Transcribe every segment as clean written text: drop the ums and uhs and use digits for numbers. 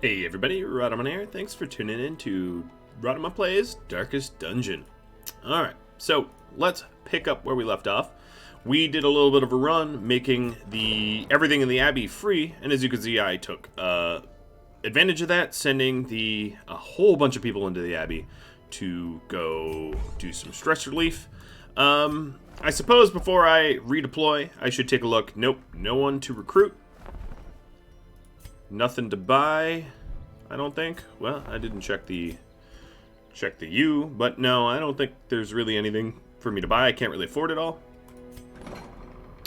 Hey everybody, Rhadamant here. Thanks for tuning in to Rhadamant Plays Darkest Dungeon. Alright, so let's pick up where we left off. We did a little bit of a run, making everything in the Abbey free, and as you can see, I took advantage of that, sending a whole bunch of people into the Abbey to go do some stress relief. I suppose before I redeploy, I should take a look. Nope, no one to recruit. Nothing to buy, I don't think. Well, I didn't check the U, but no, I don't think there's really anything for me to buy. I can't really afford it all.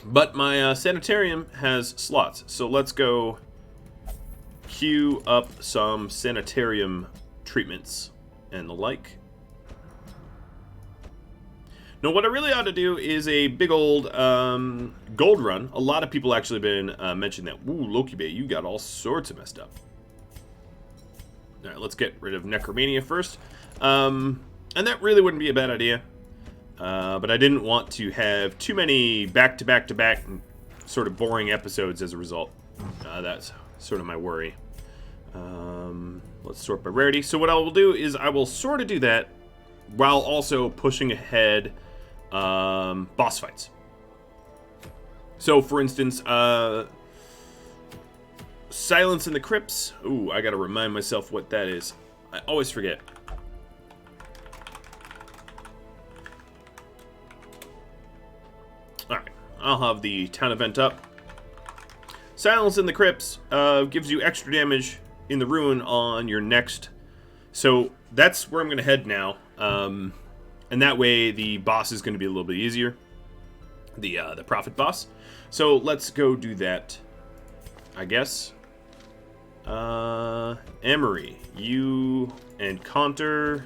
But my sanitarium has slots, so let's go queue up some sanitarium treatments and the like. Now, what I really ought to do is a big old gold run. A lot of people actually been mentioning that. Ooh, Loki Bay, you got all sorts of messed up. All right, let's get rid of Necromania first. And that really wouldn't be a bad idea. But I didn't want to have too many back-to-back-to-back sort of boring episodes as a result. That's sort of my worry. Let's sort by rarity. So what I will do is I will sort of do that while also pushing ahead boss fights. So, for instance, Silence in the Crypts. Ooh, I gotta remind myself what that is. I always forget. Alright, I'll have the town event up. Silence in the Crypts gives you extra damage in the ruin on your next. So, that's where I'm gonna head now. And that way the boss is going to be a little bit easier. The prophet boss. So let's go do that, I guess. Emery, you and Conter.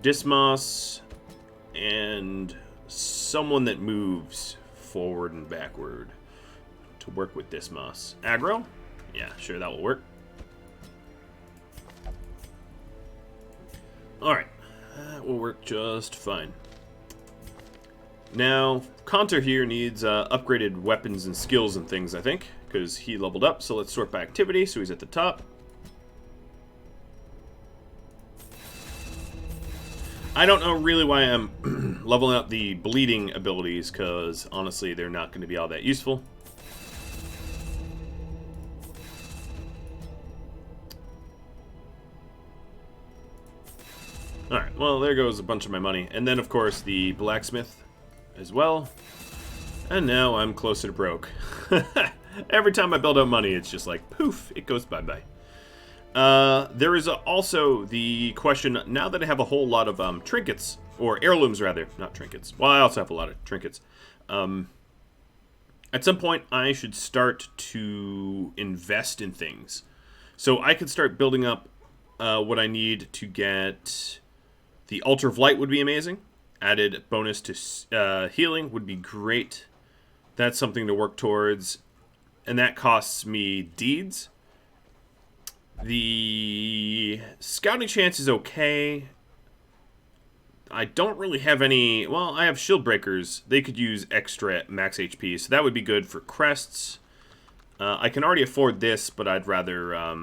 Dismas and someone that moves forward and backward to work with Dismas. Aggro? Yeah, sure, that will work. Alright, that will work just fine. Now, Conter here needs upgraded weapons and skills and things, I think, because he leveled up. So let's sort by activity, so he's at the top. I don't know really why I'm leveling up the bleeding abilities, because honestly, they're not going to be all that useful. Alright, well, there goes a bunch of my money. And then, of course, the blacksmith as well. And now I'm closer to broke. Every time I build up money, it's just like, poof, it goes bye-bye. There is also the question, now that I have a whole lot of trinkets, or heirlooms, rather, not trinkets. Well, I also have a lot of trinkets. At some point, I should start to invest in things. So I could start building up what I need to get. The Altar of Light would be amazing. Added bonus to healing would be great. That's something to work towards. And that costs me deeds. The scouting chance is okay. I don't really have any. Well, I have Shieldbreakers. They could use extra max HP, so that would be good for crests. I can already afford this, but I'd rather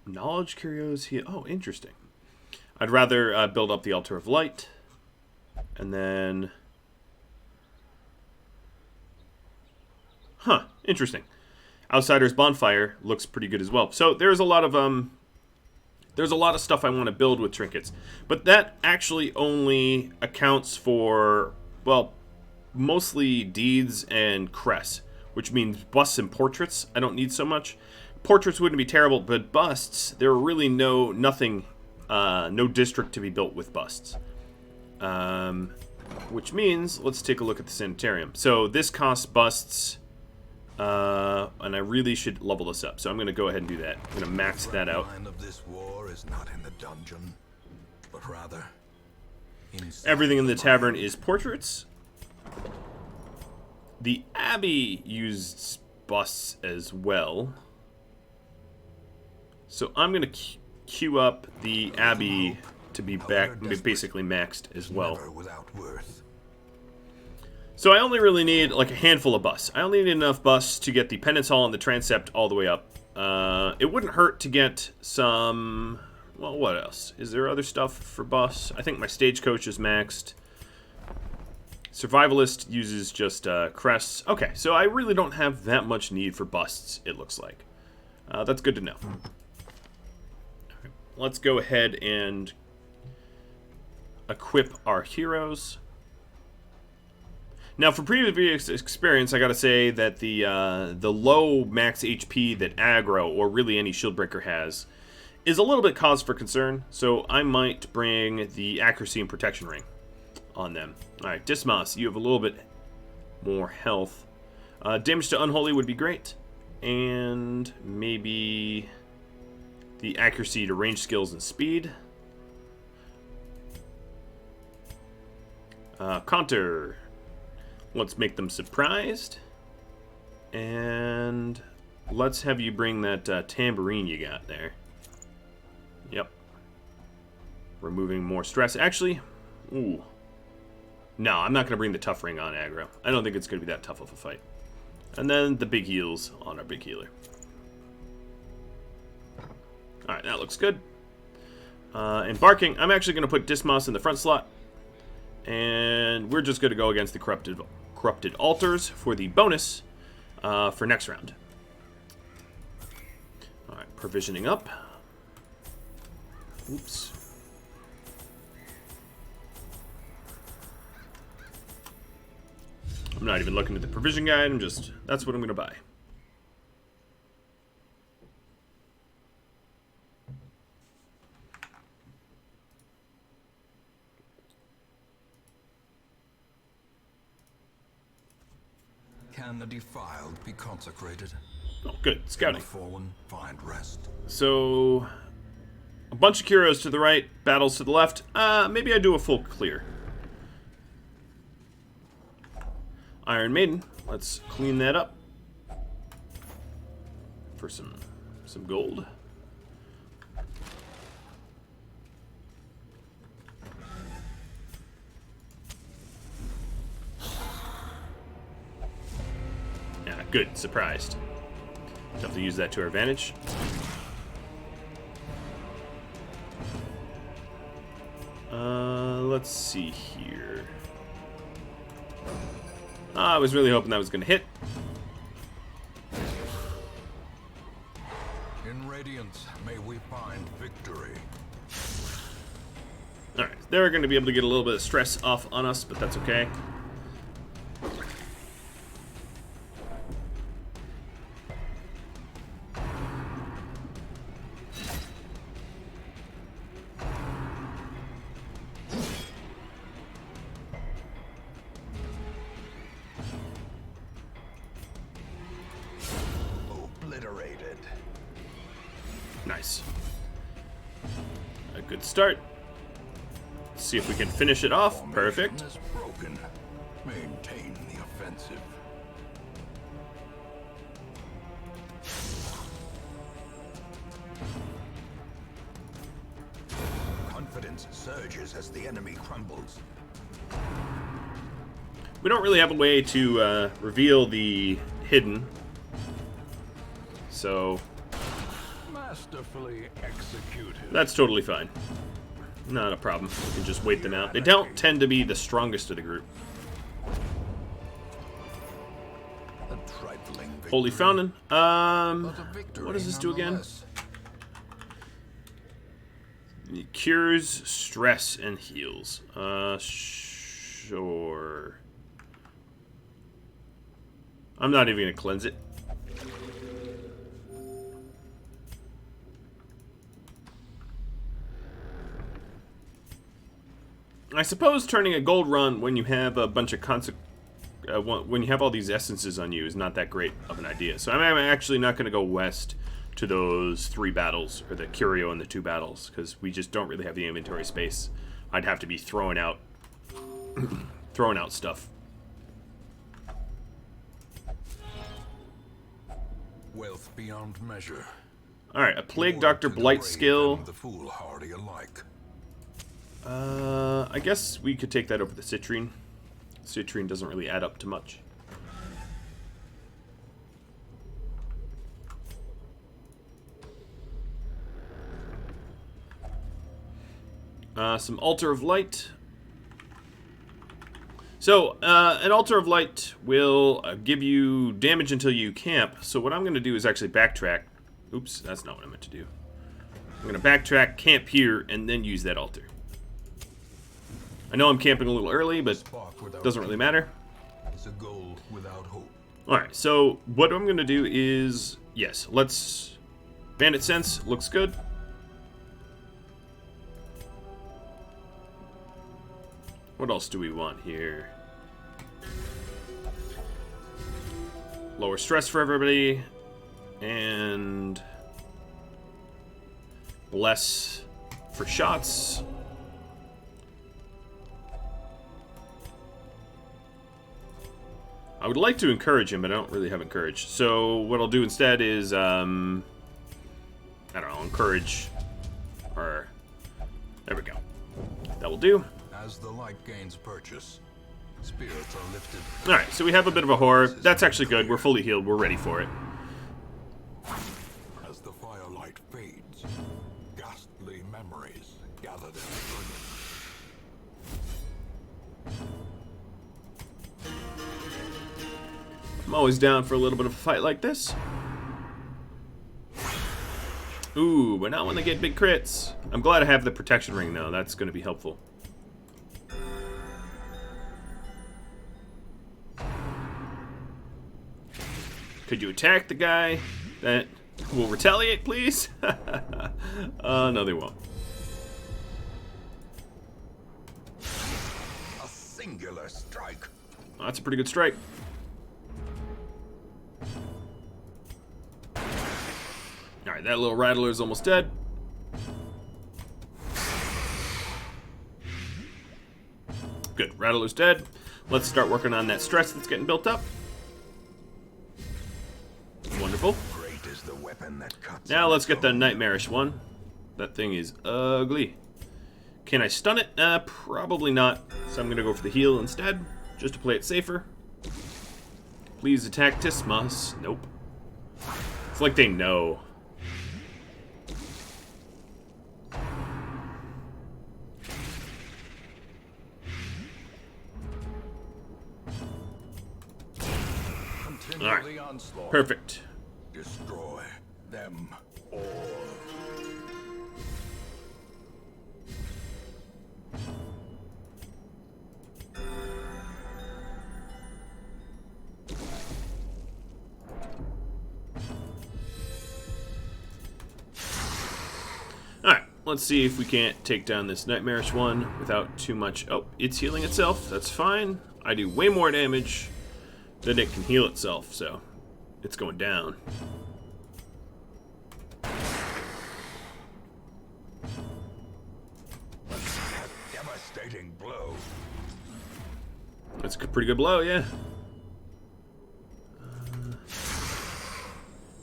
knowledge curios here. Oh, interesting. I'd rather build up the Altar of Light, and then, interesting. Outsider's Bonfire looks pretty good as well. So there's a lot of stuff I want to build with trinkets, but that actually only accounts for, well, mostly deeds and crests, which means busts and portraits. I don't need so much. Portraits wouldn't be terrible, but busts, there are really no district to be built with busts. Which means, let's take a look at the sanitarium. So this costs busts, and I really should level this up. So I'm going to go ahead and do that. I'm going to max that out. Of this war is not in the dungeon, but rather everything in the tavern is portraits. The Abbey used busts as well. So I'm going to queue up the Abbey to be basically maxed as well. So I only really need like a handful of busts. I only need enough busts to get the Penance Hall and the Transept all the way up. It wouldn't hurt to get some... Well, what else? Is there other stuff for busts? I think my Stagecoach is maxed. Survivalist uses just crests. Okay, so I really don't have that much need for busts, it looks like. That's good to know. Okay, let's go ahead and equip our heroes. Now, for previous experience, I gotta say that the low max HP that aggro, or really any Shieldbreaker has, is a little bit cause for concern, so I might bring the Accuracy and Protection Ring on them. Alright, Dismas, you have a little bit more health. Damage to Unholy would be great, and maybe the Accuracy to range skills and speed. Counter. Let's make them surprised. And let's have you bring that tambourine you got there. Yep. Removing more stress. Actually, ooh. No, I'm not going to bring the tough ring on aggro. I don't think it's going to be that tough of a fight. And then the big heals on our big healer. Alright, that looks good. Embarking, I'm actually going to put Dismas in the front slot. And we're just going to go against the corrupted altars for the bonus for next round. Alright, provisioning up. Oops. I'm not even looking at the provision guide, I'm just, that's what I'm going to buy. Can the defiled be consecrated? Oh, good. Scouting. The fallen find rest. So, a bunch of Kuros to the right, battles to the left. Maybe I do a full clear. Iron Maiden. Let's clean that up for some gold. Yeah, good. Surprised. Definitely use that to our advantage. Let's see here. I was really hoping that was going to hit. In Radiance, may we find victory. Alright, they're going to be able to get a little bit of stress off on us, but that's okay. Obliterated. Nice. A good start. Let's see if we can finish it off. Perfect. Formation is broken. Maintain the offensive. Confidence surges as the enemy crumbles. We don't really have a way to reveal the hidden. So Masterfully executed. that's totally fine. Not a problem. We can just wait them out. They don't tend to be the strongest of the group. A trifling victory, Holy Fountain. but a victory What does this do again? nonetheless. It cures stress and heals. Sure. I'm not even gonna cleanse it. I suppose turning a gold run when you have a bunch of when you have all these essences on you is not that great of an idea. So I'm actually not going to go west to those 3 battles, or the Curio and the 2 battles, because we just don't really have the inventory space. I'd have to be throwing out stuff. Wealth beyond measure. All right, a Plague Loyal Doctor to the Blight brave skill. and the foolhardy alike. I guess we could take that over the Citrine. Citrine doesn't really add up to much. Some Altar of Light. So, an Altar of Light will give you damage until you camp. So what I'm going to do is actually backtrack. Oops, that's not what I meant to do. I'm going to backtrack, camp here, and then use that altar. I know I'm camping a little early, but it doesn't really matter. It's a goal without hope. Alright, so what I'm going to do is... Yes, let's... Bandit Sense looks good. What else do we want here? Lower stress for everybody. And... less for shots. I would like to encourage him, but I don't really have encourage. So what I'll do instead is, I don't know, encourage, or, there we go. That will do. As the light gains purchase, spirits are lifted. Alright, so we have a bit of a horror. That's actually good. We're fully healed. We're ready for it. As the firelight fades, ghastly memories gather their burden. I'm always down for a little bit of a fight like this. Ooh, but not when they get big crits. I'm glad I have the protection ring, though. That's going to be helpful. Could you attack the guy that will retaliate, please? No, they won't. A singular strike. Oh, that's a pretty good strike. Alright, that little rattler is almost dead. Good, rattler's dead. Let's start working on that stress that's getting built up. Wonderful. Great is the weapon that cuts. Now let's get the nightmarish one. That thing is ugly. Can I stun it? Probably not. So I'm going to go for the heal instead, just to play it safer. Please attack Tismas. Nope. It's like they know. Continually onslaught. Perfect. Destroy them all. Alright, let's see if we can't take down this nightmarish one without too much... Oh, it's healing itself. That's fine. I do way more damage than it can heal itself, so it's going down. A devastating blow. That's a pretty good blow, yeah.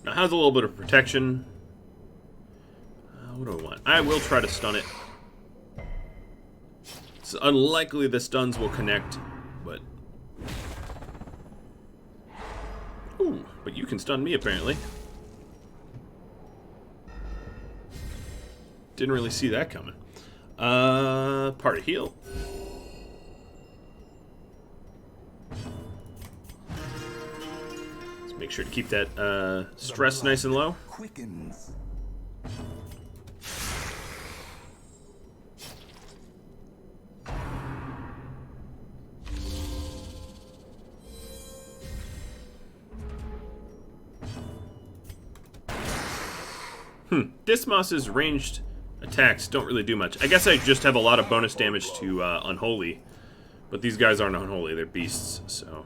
Now it has a little bit of protection. What do I want? I will try to stun it. It's unlikely the stuns will connect, but... Ooh, but you can stun me, apparently. Didn't really see that coming. Party heal. Let's make sure to keep that stress nice and low. Quickens. Dismos's ranged attacks don't really do much. I guess I just have a lot of bonus damage to Unholy. But these guys aren't Unholy, they're beasts, so...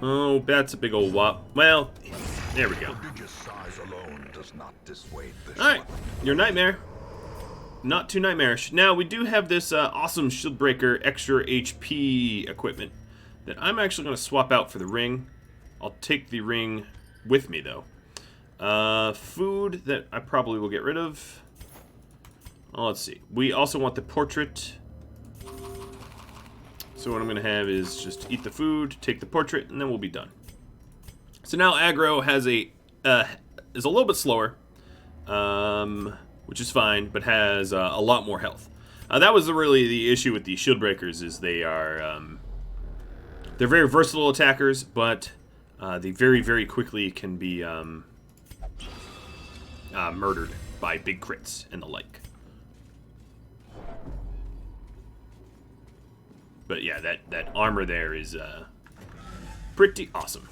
Oh, that's a big old whop. Well, there we go. Prodigious size alone does not dissuade the Alright, shot. your nightmare. Not too nightmarish. Now, we do have this awesome Shieldbreaker extra HP equipment that I'm actually going to swap out for the ring. I'll take the ring with me, though. Food that I probably will get rid of. Oh, let's see. We also want the portrait. So what I'm going to have is just eat the food, take the portrait, and then we'll be done. So now aggro has is a little bit slower, which is fine, but has a lot more health. That was really the issue with the Shieldbreakers, is they're very versatile attackers, but they very, very quickly can be murdered by big crits and the like. But yeah, that armor there is pretty awesome.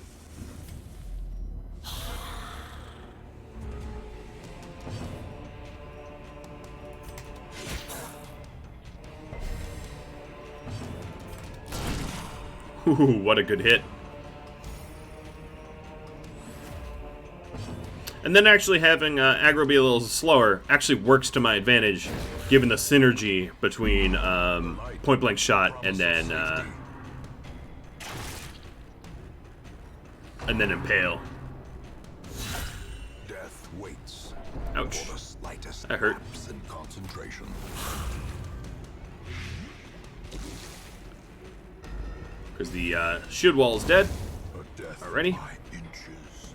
Ooh, what a good hit. And then actually having aggro be a little slower actually works to my advantage, given the synergy between point blank shot and then impale. Death waits. Ouch. For the slightest That hurt. lapse in concentration. Because the shield wall is dead A death already. by inches.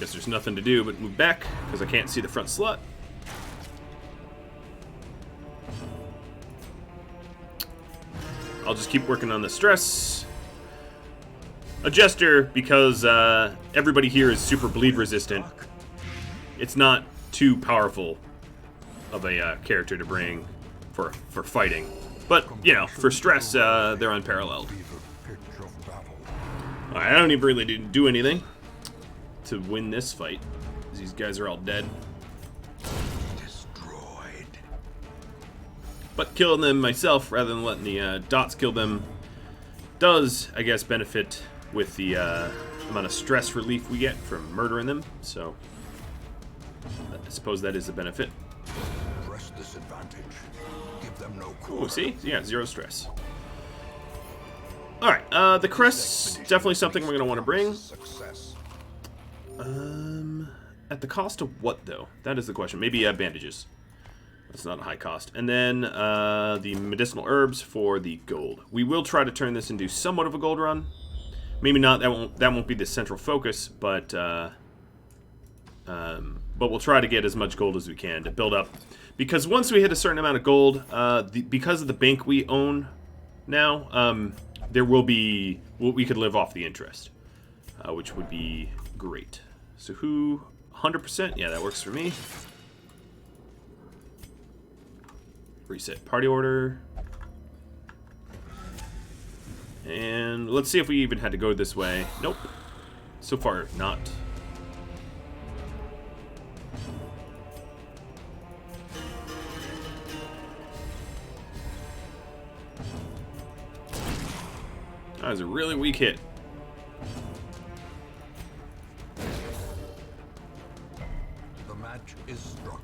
Guess there's nothing to do but move back, because I can't see the front slot. I'll just keep working on the stress. A Jester, because everybody here is super bleed resistant. It's not too powerful of a character to bring for fighting. But, you know, for stress, they're unparalleled. Alright, I don't even really do anything to win this fight. These guys are all dead. Destroyed. But killing them myself, rather than letting the dots kill them, does, I guess, benefit with the amount of stress relief we get from murdering them. So, I suppose that is a benefit. Press disadvantage. Give them no Oh, quarter. see? Yeah, 0 stress. Alright, the crest's definitely something we're going to want to bring. Success. At the cost of what, though? That is the question. Maybe bandages. That's not a high cost. And then the medicinal herbs for the gold. We will try to turn this into somewhat of a gold run. Maybe not. That won't be the central focus, but we'll try to get as much gold as we can to build up. Because once we hit a certain amount of gold, because of the bank we own now, there will be we could live off the interest, which would be great. So who? 100%? Yeah, that works for me. Reset party order. And let's see if we even had to go this way. Nope. So far, not. That was a really weak hit. The match is struck.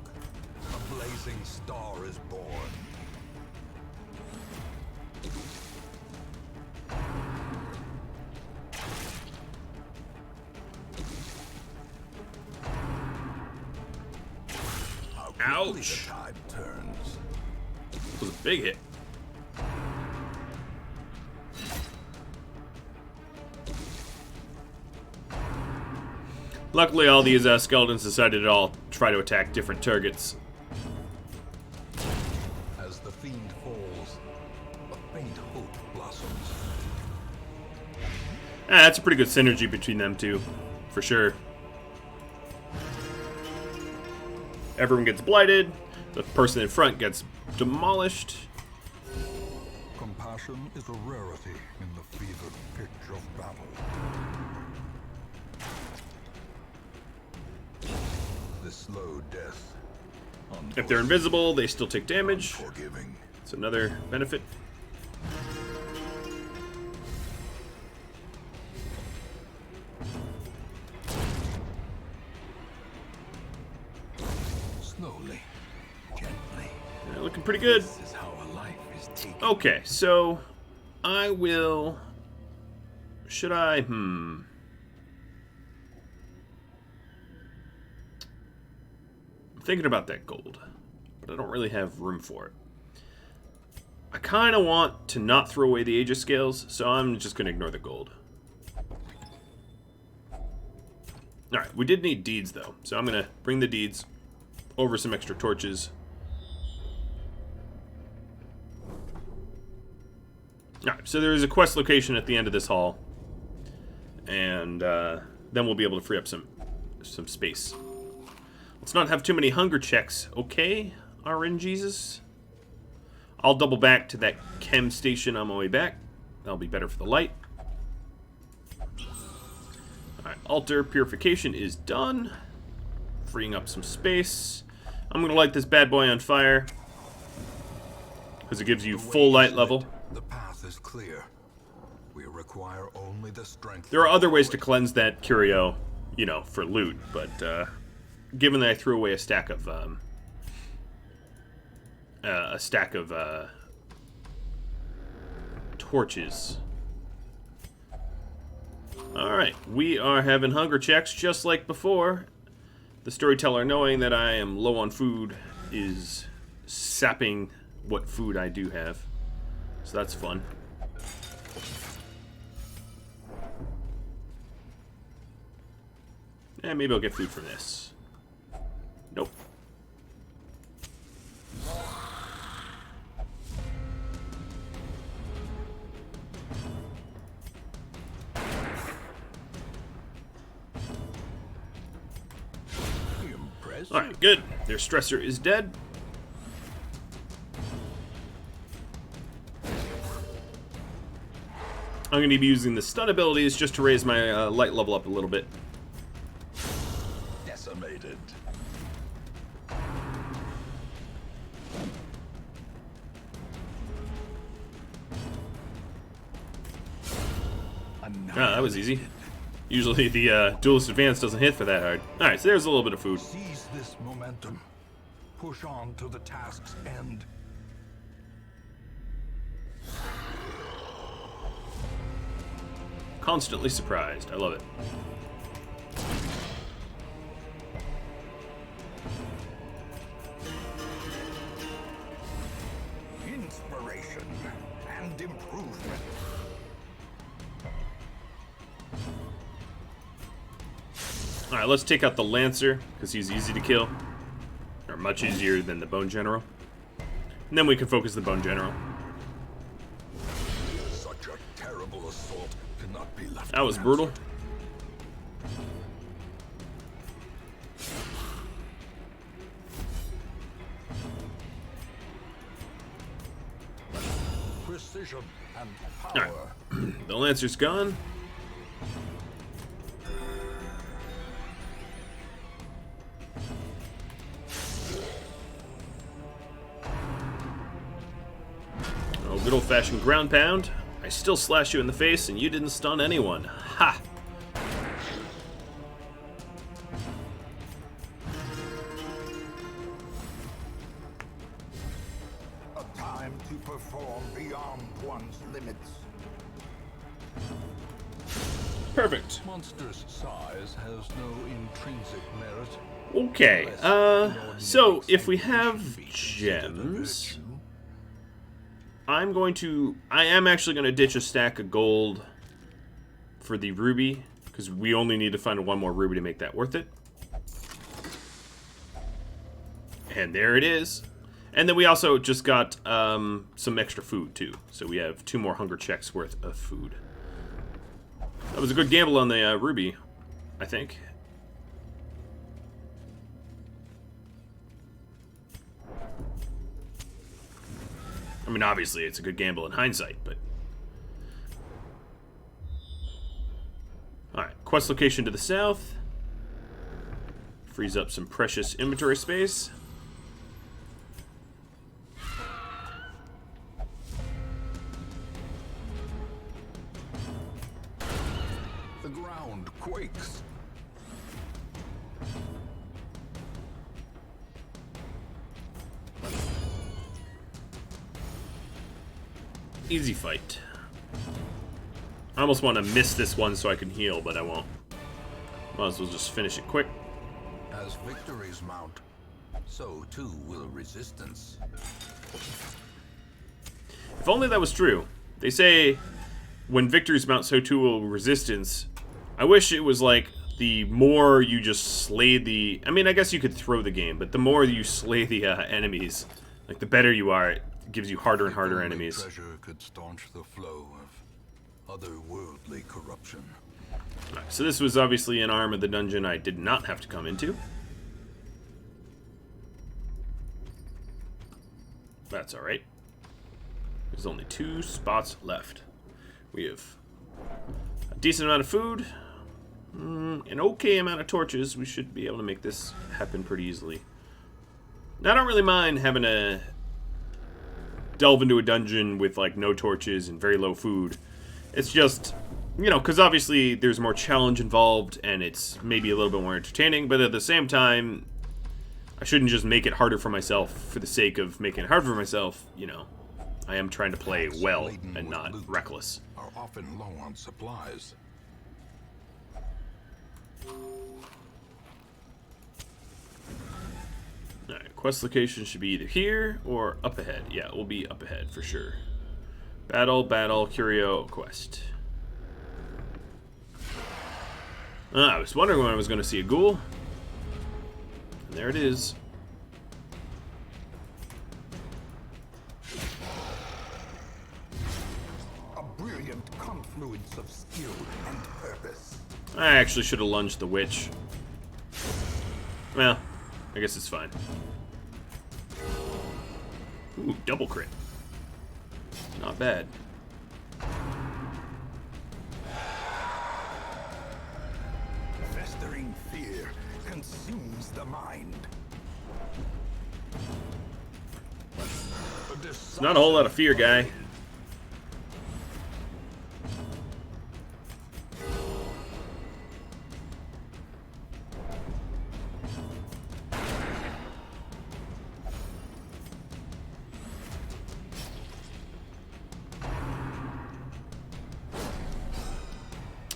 A blazing star is born. How quickly Ouch. the tide turns. That was a big hit. Luckily, all these skeletons decided to all try to attack different targets. As the fiend falls, a faint hope blossoms. That's a pretty good synergy between them two, for sure. Everyone gets blighted. The person in front gets demolished. Compassion is a rarity in the fevered pitch of battle. The slow death. If they're invisible, they still take damage. Forgiving. It's another benefit. Slowly, gently. Yeah, looking pretty good. This is how a life is taken. Okay, so I will. Should I? I'm thinking about that gold. but I don't really have room for it. I kind of want to not throw away the Aegis Scales, so I'm just going to ignore the gold. Alright, we did need deeds, though, so I'm going to bring the deeds over some extra torches. Alright, so there is a quest location at the end of this hall, and then we'll be able to free up some space. Let's not have too many hunger checks, okay, RNGesus? I'll double back to that chem station on my way back. That'll be better for the light. Alright, altar purification is done. Freeing up some space. I'm going to light this bad boy on fire, because it gives you full light level. The path is clear. We require only the strength. There are other ways to cleanse that curio, you know, for loot, but given that I threw away a stack of torches. Alright, we are having hunger checks just like before. The storyteller, knowing that I am low on food, is sapping what food I do have. So that's fun. Maybe I'll get food from this. Nope. Alright, good. Their stressor is dead. I'm going to be using the stun abilities just to raise my light level up a little bit. Decimated. That was easy. Usually the Duelist Advance doesn't hit for that hard. Alright, so there's a little bit of food. Seize this momentum. Push on to the task's end. Constantly surprised. I love it. Inspiration and improvement. Alright, let's take out the Lancer, because he's easy to kill. Or much easier than the Bone General. And then we can focus the Bone General. Such a terrible assault cannot be left. That was brutal. Precision and power. Alright, the Lancer's gone. Oh, good old-fashioned ground pound. I still slash you in the face, and you didn't stun anyone. Ha! A time to perform beyond one's limits. Perfect. Monstrous size has no intrinsic merit. Okay, so if we have gems, I am actually going to ditch a stack of gold for the ruby, because we only need to find one more ruby to make that worth it. And there it is. And then we also just got some extra food, too. So we have 2 more hunger checks worth of food. That was a good gamble on the ruby, I think. I mean, obviously, it's a good gamble in hindsight, but... Alright, quest location to the south. Frees up some precious inventory space. The ground quakes. Easy fight. I almost want to miss this one so I can heal, but I won't. Might as well just finish it quick. As victories mount, so too will resistance. If only that was true. They say when victories mount, so too will resistance. I wish it was like the more you just slay the... I mean, I guess you could throw the game, but the more you slay the enemies, like the better you are, it gives you harder and harder enemies. Treasure could staunch the flow of otherworldly corruption. Right, so this was obviously an arm of the dungeon I did not have to come into. That's alright. There's only 2 spots left. We have a decent amount of food, an okay amount of torches. We should be able to make this happen pretty easily. Now, I don't really mind having to delve into a dungeon with like no torches and very low food. It's just, you know, because obviously there's more challenge involved and it's maybe a little bit more entertaining, but at the same time, I shouldn't just make it harder for myself for the sake of making it hard for myself, you know. I am trying to play well and not reckless. Are often low on supplies. Alright, quest location should be either here or up ahead. Yeah, it will be up ahead for sure. Battle, curio, quest. I was wondering when I was going to see a ghoul. And there it is. Confluence of skill and purpose. I actually should have lunged the witch. Well, I guess it's fine. Ooh, double crit. Not bad. Festering fear consumes the mind. It's not a whole lot of fear, guy.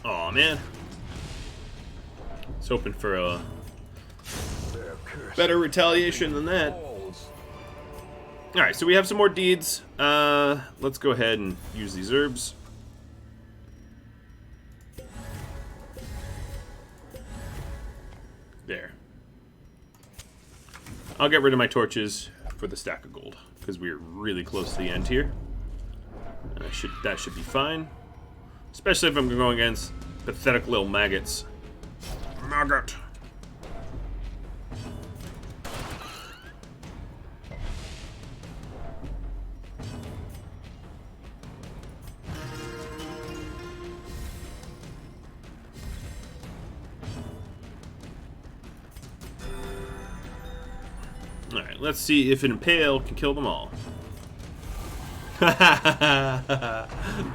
Aw, man. I was hoping for a better retaliation than that. Alright, so we have some more deeds. Let's go ahead and use these herbs. There. I'll get rid of my torches for the stack of gold, because we're really close to the end here. And that should be fine. Especially if I'm going against pathetic little maggots. Maggot! Alright, let's see if an impale can kill them all.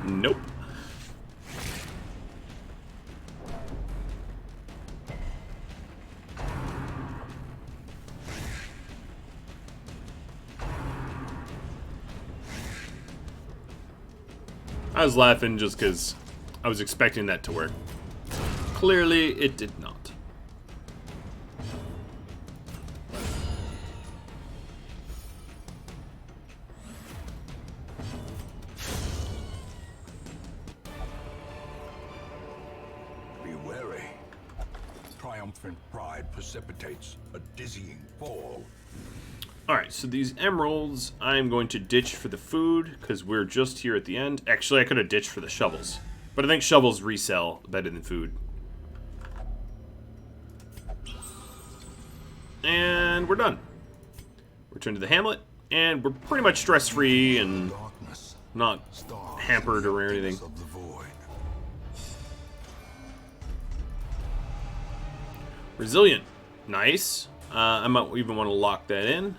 Nope. I was laughing just because I was expecting that to work. Clearly, it did not. Be wary. Triumphant pride precipitates a dizzying fall. Alright, so these emeralds I'm going to ditch for the food, because we're just here at the end. Actually, I could have ditched for the shovels. But I think shovels resell better than food. And we're done. Return to the hamlet, and we're pretty much stress-free and not hampered or anything. Resilient. Nice. I might even want to lock that in.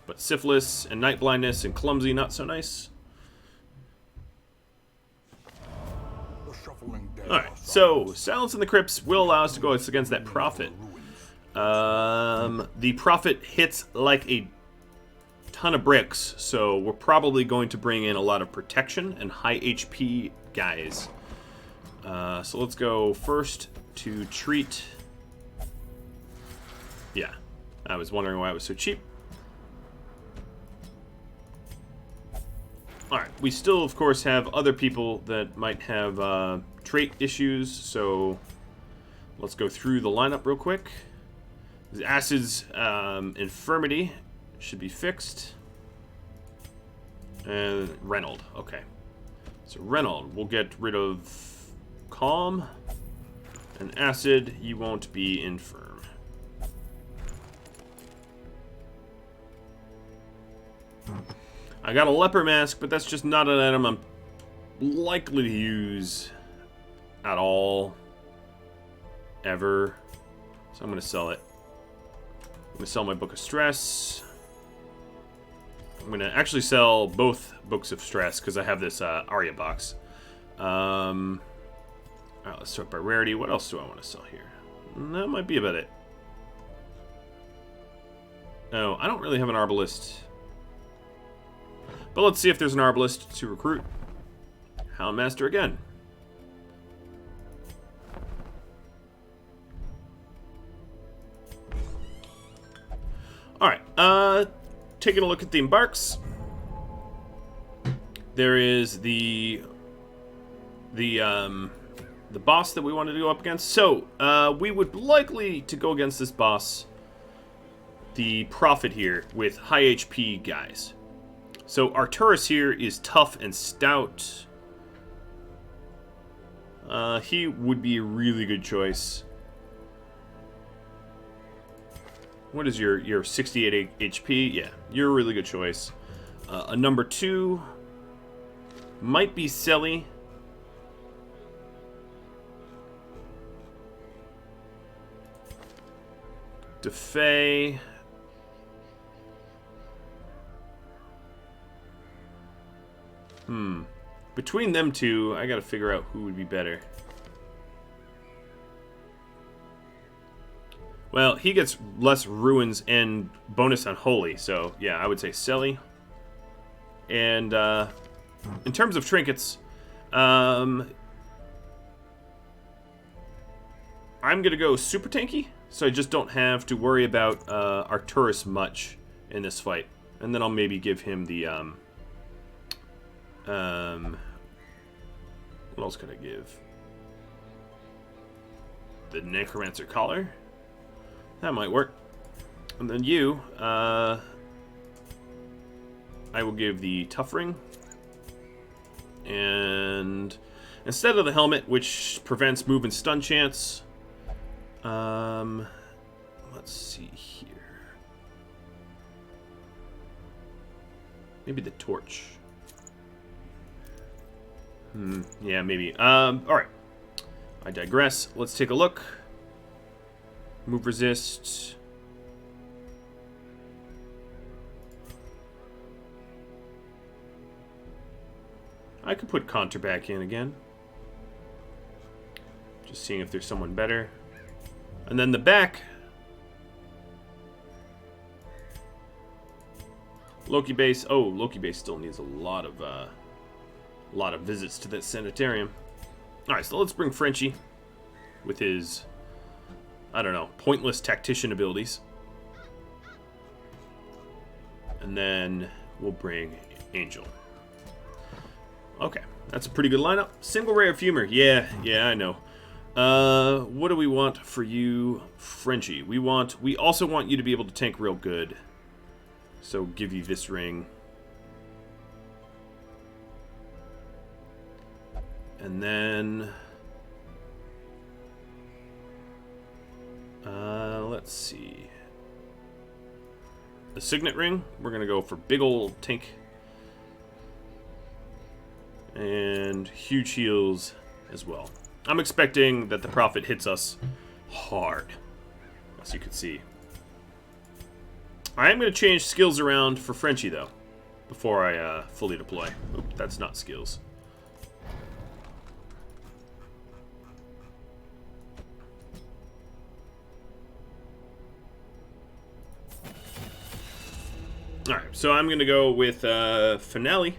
But syphilis and night blindness and clumsy, not so nice. Alright, so Silence in the Crypts will allow us to go against that prophet. The prophet hits like a ton of bricks, so we're probably going to bring in a lot of protection and high HP guys. So let's go first to treat. Yeah, I was wondering why it was so cheap. Alright, we still, of course, have other people that might have trait issues, so let's go through the lineup real quick. Acid's infirmity should be fixed. And Reynold, okay. So Reynold, we'll get rid of Calm. And Acid, you won't be infirm. I got a leper mask, but that's just not an item I'm likely to use at all. Ever. So I'm going to sell it. I'm going to sell my Book of Stress. I'm going to actually sell both Books of Stress because I have this Aria box. Alright, let's sort by rarity. What else do I want to sell here? That might be about it. Oh, I don't really have an Arbalist. But let's see if there's an Arbalist to recruit. Houndmaster again. Alright, taking a look at the embarks. There is the boss that we wanted to go up against. So, we would likely to go against this boss, the Prophet here, with high HP guys. So, Arturus here is tough and stout. He would be a really good choice. What is your 68 HP? Yeah, you're a really good choice. A number 2 might be Selly. DeFay. Between them two, I gotta figure out who would be better. Well, he gets less ruins and bonus on Holy, so yeah, I would say Selly. And in terms of trinkets, I'm gonna go super tanky, so I just don't have to worry about Arturus much in this fight. And then I'll maybe give him the what else could I give? The Necromancer Collar. That might work. And then you, I will give the Tough Ring. And instead of the helmet, which prevents move and stun chance, let's see here. Maybe the torch. Yeah, maybe. Alright. I digress. Let's take a look. Move resist. I could put Contra back in again. Just seeing if there's someone better. And then the back. Loki base. Oh, Loki base still needs a lot of visits to that sanitarium. Alright, so let's bring Frenchie with his, I don't know, pointless tactician abilities. And then we'll bring Angel. Okay, that's a pretty good lineup. Single Ray of Humor. Yeah, I know. What do we want for you, Frenchie? We also want you to be able to tank real good. So give you this ring. And then let's see. The Signet Ring, we're gonna go for big old tank. And huge heals as well. I'm expecting that the Prophet hits us hard, as you can see. I am going to change skills around for Frenchie, though, before I fully deploy. Oop, that's not skills. Alright, so I'm going to go with Finale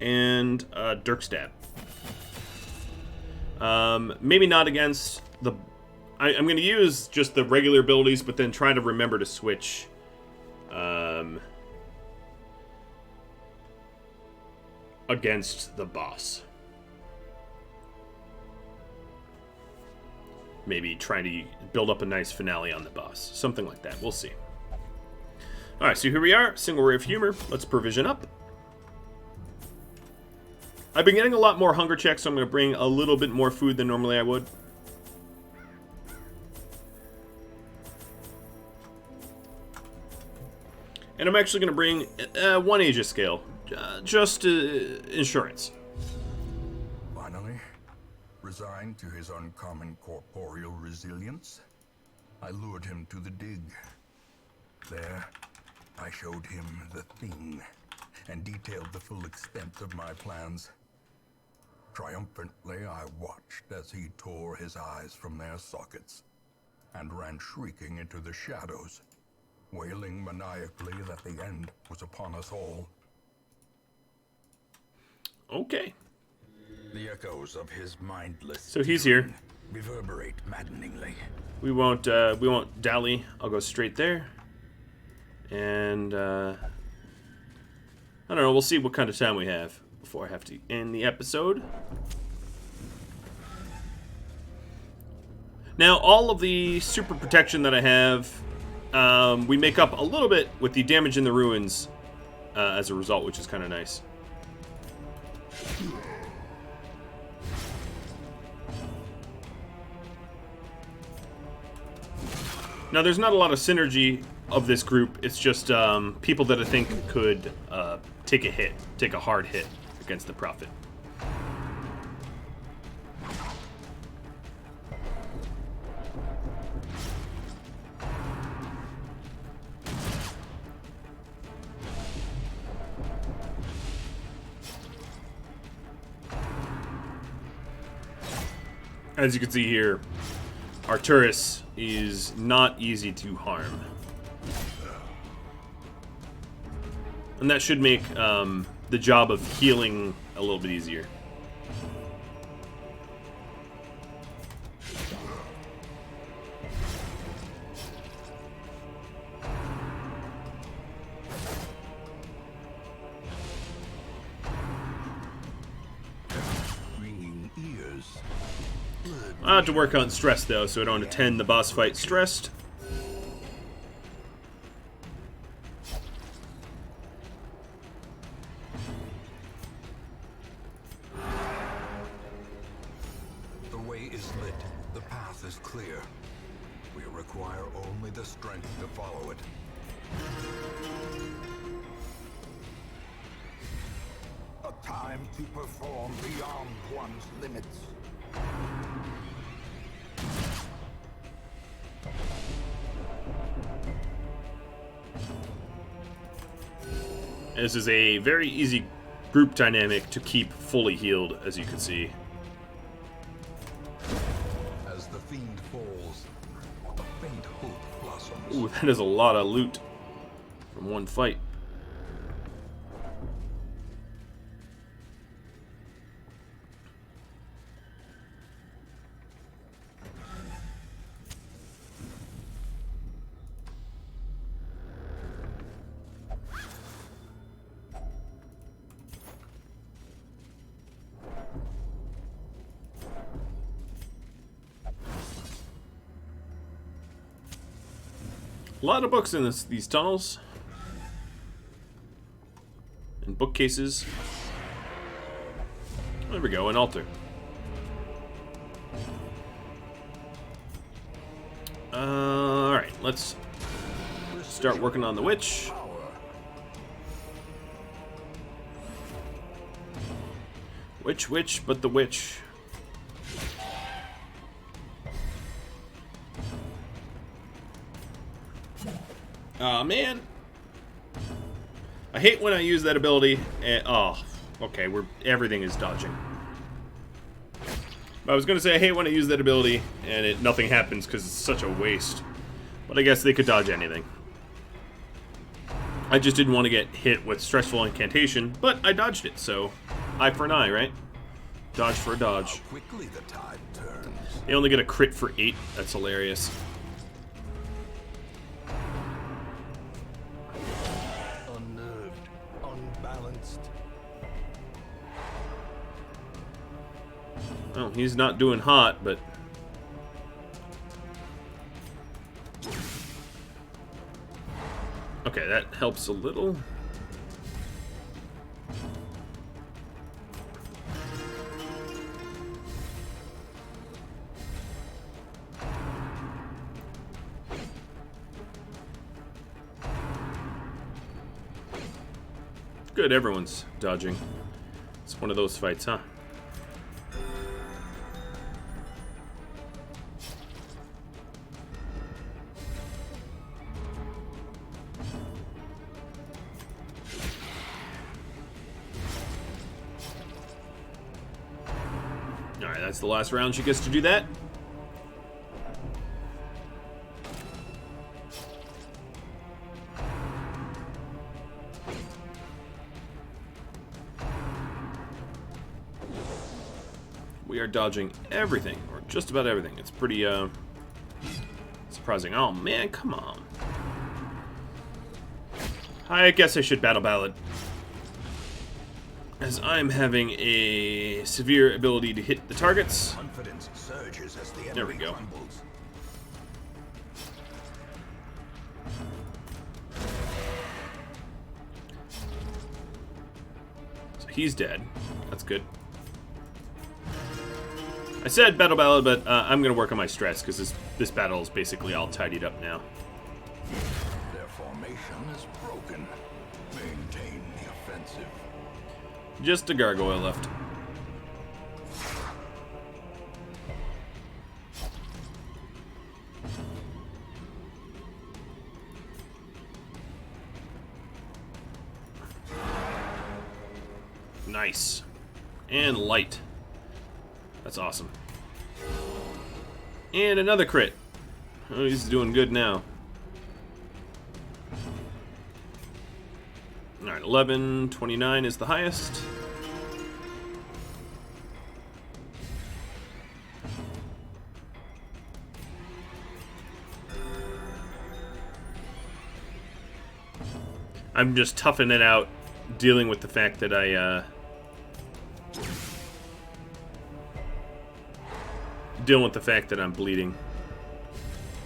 and Dirkstab. Maybe not against the I'm going to use just the regular abilities, but then try to remember to switch against the boss. Maybe try to build up a nice finale on the boss. Something like that. We'll see. Alright, so here we are. Single ray of humor. Let's provision up. I've been getting a lot more hunger checks, so I'm going to bring a little bit more food than normally I would. And I'm actually going to bring 1 Aegis scale. Just insurance. Finally, resigned to his uncommon corporeal resilience, I lured him to the dig. There, I showed him the thing and detailed the full extent of my plans. Triumphantly, I watched as he tore his eyes from their sockets and ran shrieking into the shadows, wailing maniacally that the end was upon us all. Okay. The echoes of his mindless So he's here. reverberate maddeningly. We won't dally. I'll go straight there. And I don't know, we'll see what kind of time we have before I have to end the episode. Now, all of the super protection that I have, we make up a little bit with the damage in the ruins as a result, which is kind of nice. Now, there's not a lot of synergy of this group. It's just people that I think could take a hard hit against the Prophet. As you can see here, Arturus is not easy to harm. And that should make the job of healing a little bit easier. Ringing ears. I have to work on stress though, so I don't attend the boss fight stressed. The way is lit. The path is clear. We require only the strength to follow it. A time to perform beyond one's limits. This is a very easy group dynamic to keep fully healed, as you can see. As the fiend falls, a faint hope blossoms. Ooh, that is a lot of loot from one fight. A lot of books in these tunnels. And bookcases. There we go, an altar. Alright, let's start working on the witch. Witch, but the witch. Aw, man. I hate when I use that ability and... Oh, okay, everything is dodging. I was gonna say I hate when I use that ability and nothing happens because it's such a waste. But I guess they could dodge anything. I just didn't want to get hit with stressful incantation, but I dodged it, so eye for an eye, right? Dodge for a dodge. How quickly the tide turns. They only get a crit for 8. That's hilarious. Unnerved, unbalanced. Oh, he's not doing hot, but... Okay, that helps a little. Good, everyone's dodging. It's one of those fights, huh? Alright, that's the last round she gets to do that. We are dodging everything, or just about everything. It's pretty, surprising. Oh, man, come on. I guess I should battle ballad. As I'm having a severe ability to hit the targets. Confidence surges as the There we enemy go. crumbles. So he's dead. That's good. I said battle ballad, but I'm going to work on my stress, because this battle is basically all tidied up now. Their formation is broken. Maintain the offensive. Just a gargoyle left. Nice. And light. That's awesome. And another crit. Oh, he's doing good now. Alright, 11, 29 is the highest. I'm just toughing it out, dealing with the fact that I'm bleeding.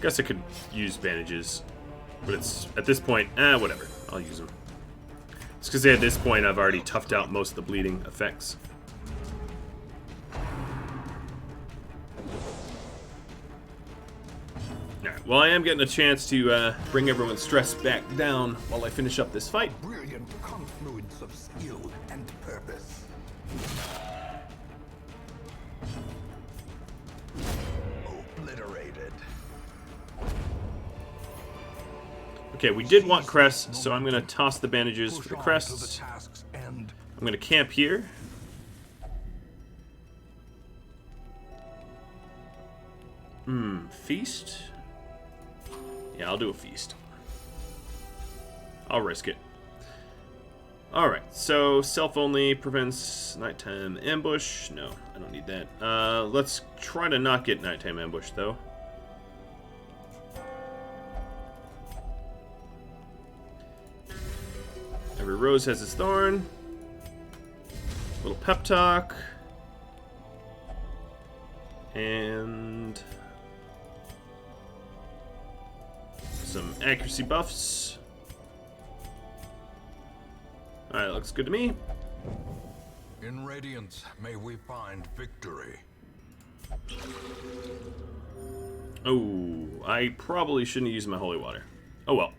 Guess I could use bandages, but it's at this point, whatever. I'll use them. It's because at this point I've already toughed out most of the bleeding effects. Alright, well, I am getting a chance to bring everyone's stress back down while I finish up this fight. Brilliant confluence of skill and purpose. Obliterated. Okay, we did want crests, so I'm going to toss the bandages for the crests. I'm going to camp here. Feast? Yeah, I'll do a feast. I'll risk it. Alright, so self-only prevents nighttime ambush. No, I don't need that. Let's try to not get nighttime ambush, though. Every rose has its thorn. Little pep talk. And some accuracy buffs. Alright, looks good to me. In Radiance, may we find victory. Oh, I probably shouldn't use my holy water. Oh well.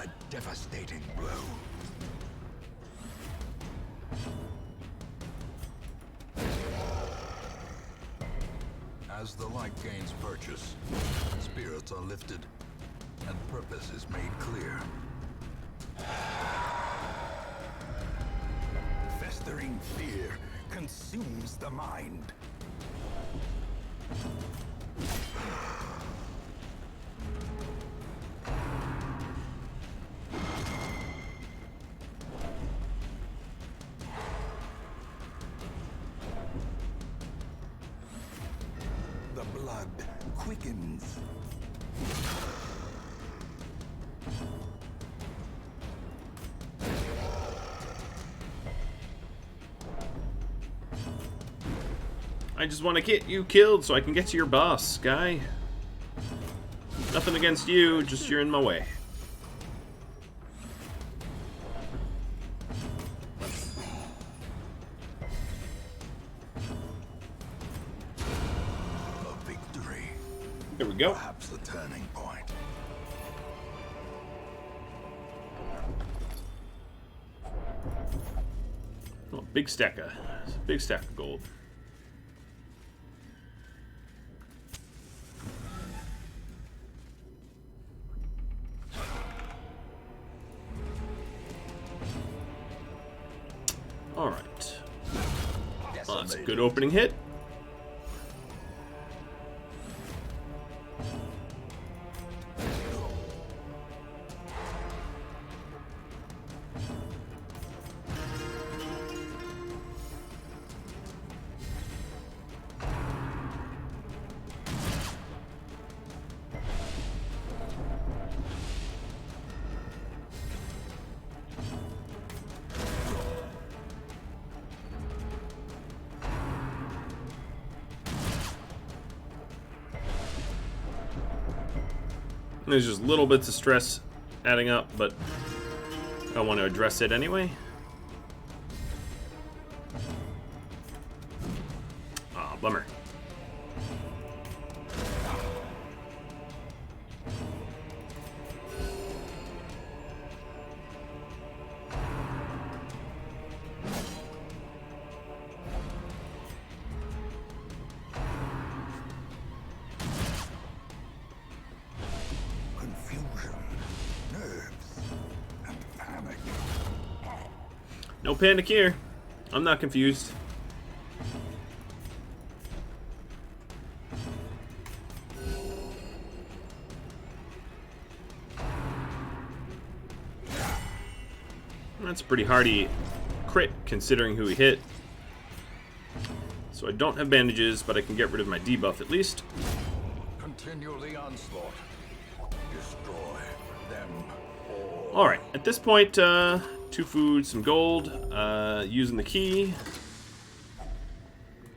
A devastating blow. As the light gains purchase, spirits are lifted, and purpose is made clear. Festering fear consumes the mind. blood quickens. I just want to get you killed so I can get to your boss, guy. Nothing against you, just you're in my way. A victory. There we go. Perhaps the turning point. Oh, big stack of gold. All right. Well, that's a good opening hit. There's just little bits of stress adding up, but I want to address it anyway. Ah, bummer. No panic here. I'm not confused. That's a pretty hardy crit considering who he hit. So I don't have bandages, but I can get rid of my debuff at least. Continue the onslaught. Destroy them all. Alright, at this point, 2 food, some gold, using the key.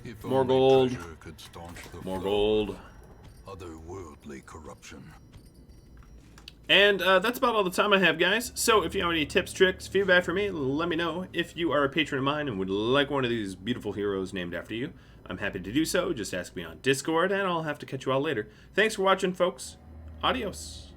If More only gold. treasure could staunch the More flow gold. of otherworldly corruption. And that's about all the time I have, guys. So if you have any tips, tricks, feedback for me, let me know. If you are a patron of mine and would like one of these beautiful heroes named after you, I'm happy to do so. Just ask me on Discord, and I'll have to catch you all later. Thanks for watching, folks. Adios.